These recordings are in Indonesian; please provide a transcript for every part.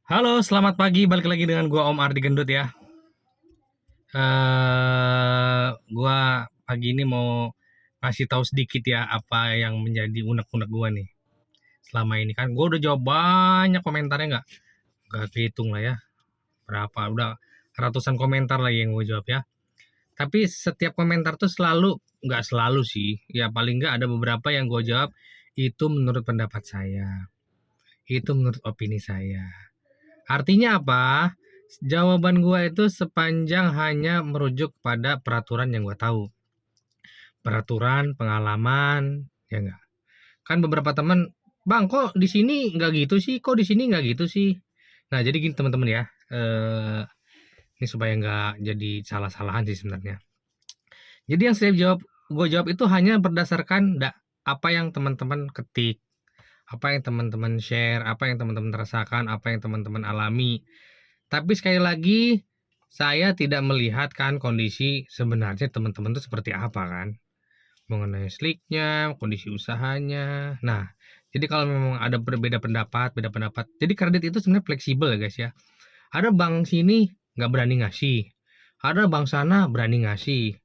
Halo, selamat pagi. Balik lagi dengan gua Om Ardi Gendut ya. Gua pagi ini mau ngasih tahu sedikit ya apa yang menjadi unek-unek gua nih. Selama ini kan gua udah jawab banyak komentarnya nggak kehitung lah ya. Berapa udah ratusan komentar lagi yang gua jawab ya. Tapi setiap komentar tuh nggak selalu sih. Ya paling nggak ada beberapa yang gua jawab itu menurut pendapat saya. Itu menurut opini saya. Artinya apa? Jawaban gua itu sepanjang hanya merujuk pada peraturan yang gua tahu. Peraturan, pengalaman, ya enggak. Kan beberapa teman, "Bang, kok di sini nggak gitu sih? Kok di sini nggak gitu sih?" Nah, jadi gini teman-teman ya. Ini supaya nggak jadi salah-salahan sih sebenarnya. Jadi yang gue jawab itu hanya berdasarkan apa yang teman-teman ketik, apa yang teman-teman share, apa yang teman-teman rasakan, apa yang teman-teman alami. Tapi sekali lagi, saya tidak melihat kan kondisi sebenarnya teman-teman itu seperti apa kan. Mengenai sliknya, kondisi usahanya. Nah, jadi kalau memang ada berbeda pendapat, beda pendapat. Jadi kredit itu sebenarnya fleksibel ya guys ya. Ada bank sini nggak berani ngasih. Ada bank sana berani ngasih.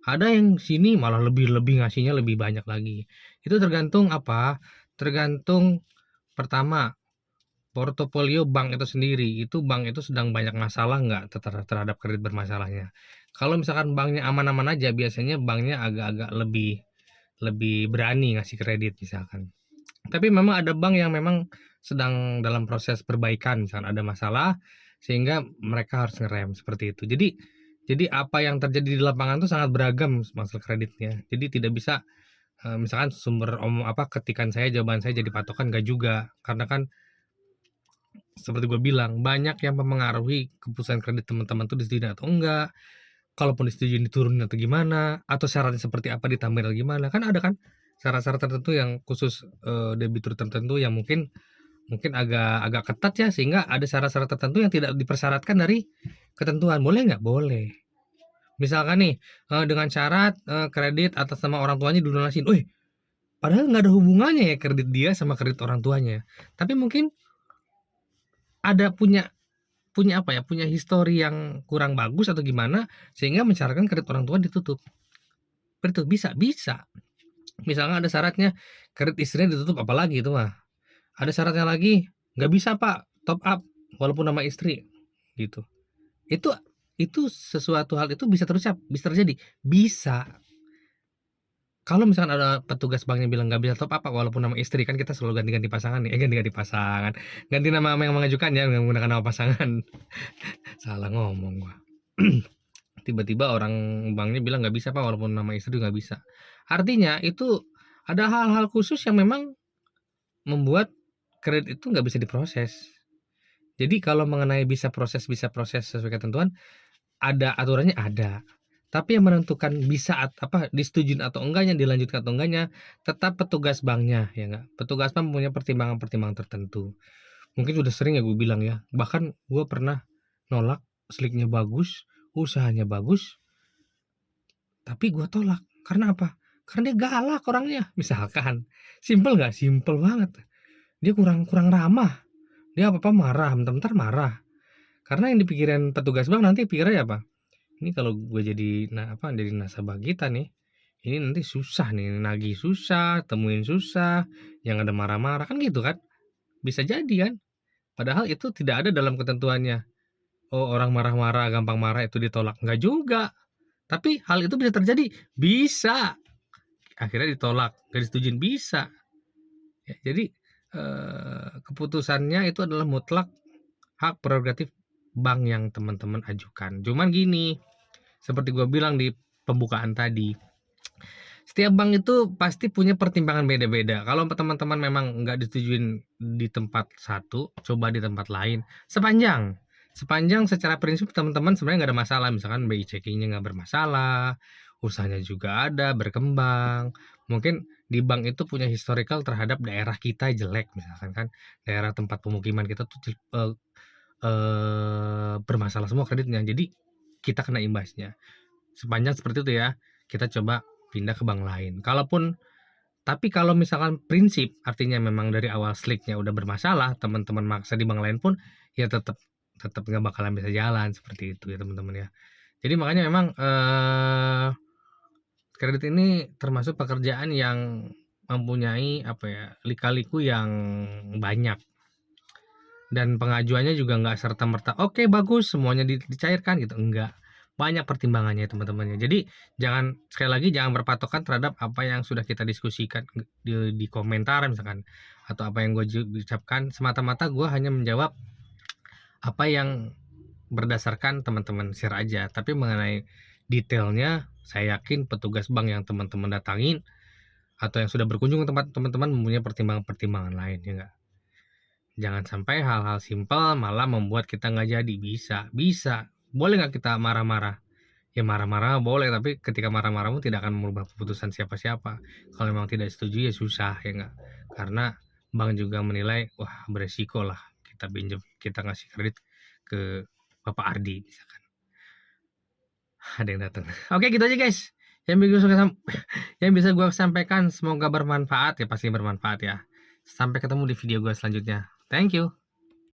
Ada yang sini malah lebih-lebih ngasihnya lebih banyak lagi. Itu tergantung apa? Tergantung pertama portofolio bank itu sendiri, itu bank itu sedang banyak masalah nggak terhadap kredit bermasalahnya. Kalau misalkan banknya aman-aman aja, biasanya banknya agak-agak lebih lebih berani ngasih kredit misalkan. Tapi memang ada bank yang memang sedang dalam proses perbaikan, misalkan ada masalah sehingga mereka harus ngerem seperti itu. Jadi apa yang terjadi di lapangan itu sangat beragam masalah kreditnya. Jadi tidak bisa misalkan ketikan saya jawaban saya jadi patokan nggak juga. Karena kan seperti gue bilang, banyak yang mempengaruhi keputusan kredit teman-teman tuh disetujui atau enggak. Kalaupun disetujui diturunin atau gimana, atau syaratnya seperti apa ditambahin atau gimana. Kan ada kan syarat-syarat tertentu yang khusus debitur tertentu yang mungkin mungkin agak agak ketat ya, sehingga ada syarat-syarat tertentu yang tidak dipersyaratkan dari ketentuan. Boleh nggak? Boleh. Misalkan nih dengan syarat kredit atas nama orang tuanya dilunasin. Padahal nggak ada hubungannya ya kredit dia sama kredit orang tuanya. Tapi mungkin ada punya apa ya, punya histori yang kurang bagus atau gimana, sehingga mensyaratkan kredit orang tua ditutup. Itu bisa bisa. Misalnya ada syaratnya kredit istrinya ditutup, apalagi itu mah. Ada syaratnya lagi, nggak bisa Pak top up walaupun nama istri, gitu. Itu itu sesuatu hal itu bisa terjadi, bisa. Kalau misalkan ada petugas banknya bilang nggak bisa top up walaupun nama istri, kan kita selalu ganti-ganti pasangan nih, ganti-ganti pasangan, ganti nama yang mengajukan ya, menggunakan nama pasangan. Salah ngomong gua. Tiba-tiba orang banknya bilang nggak bisa Pak walaupun nama istri nggak bisa. Artinya itu ada hal-hal khusus yang memang membuat kredit itu nggak bisa diproses. Jadi kalau mengenai bisa proses sesuai ketentuan, ada aturannya ada. Tapi yang menentukan disetujuin atau enggaknya, dilanjutkan atau enggaknya, tetap petugas banknya ya nggak. Petugas bank punya pertimbangan-pertimbangan tertentu. Mungkin sudah sering ya gue bilang ya. Bahkan gue pernah nolak, sliknya bagus, usahanya bagus, tapi gue tolak. Karena apa? Karena dia galak orangnya. Misalkan, simple nggak? Simple banget. Dia kurang kurang ramah. Dia apa-apa marah, bentar-bentar marah. Karena yang dipikirin petugas bank nanti pikirnya apa? Ini kalau gue jadi nasabah kita nih, ini nanti susah nih, nagih susah, temuin susah, yang ada marah-marah kan gitu kan? Bisa jadi kan? Padahal itu tidak ada dalam ketentuannya. Oh, orang marah-marah, gampang marah itu ditolak. Enggak juga. Tapi hal itu bisa terjadi, bisa. Akhirnya ditolak, nggak disetujuin, bisa. Ya, jadi keputusannya itu adalah mutlak hak prerogatif bank yang teman-teman ajukan. Cuman gini, seperti gue bilang di pembukaan tadi, setiap bank itu pasti punya pertimbangan beda-beda. Kalau teman-teman memang nggak disetujuin di tempat satu, coba di tempat lain. Sepanjang secara prinsip teman-teman sebenarnya nggak ada masalah. Misalkan BI checkingnya nggak bermasalah, usahanya juga ada, berkembang. Mungkin di bank itu punya historical terhadap daerah kita jelek, misalkan kan daerah tempat pemukiman kita tuh bermasalah semua kreditnya. Jadi kita kena imbasnya. Sepanjang seperti itu ya, kita coba pindah ke bank lain. Kalaupun Tapi kalau misalkan prinsip, artinya memang dari awal slicknya udah bermasalah, teman-teman maksa di bank lain pun, ya tetap nggak bakalan bisa jalan, seperti itu ya teman-teman ya. Jadi makanya memang, kredit ini termasuk pekerjaan yang mempunyai apa ya, lika-liku yang banyak. Dan pengajuannya juga nggak serta-merta, "Oke bagus, semuanya dicairkan," gitu, enggak. Banyak pertimbangannya teman-teman ya. Jadi sekali lagi jangan berpatokan terhadap apa yang sudah kita diskusikan di komentar misalkan, atau apa yang gue ucapkan, semata-mata gue hanya menjawab apa yang berdasarkan teman-teman share aja. Tapi mengenai detailnya, saya yakin petugas bank yang teman-teman datangin atau yang sudah berkunjung ke tempat teman-teman mempunyai pertimbangan-pertimbangan lain, ya enggak? Jangan sampai hal-hal simpel malah membuat kita nggak jadi. Bisa. Boleh nggak kita marah-marah? Ya marah-marah boleh, tapi ketika marah-marahmu tidak akan merubah keputusan siapa-siapa. Kalau memang tidak setuju ya susah, ya enggak? Karena bank juga menilai, wah beresiko lah kita ngasih kredit ke Bapak Ardi misalkan. Ada yang datang. Oke, gitu aja guys. Yang bisa gue sampaikan, semoga bermanfaat ya, pasti bermanfaat ya. Sampai ketemu di video gue selanjutnya. Thank you.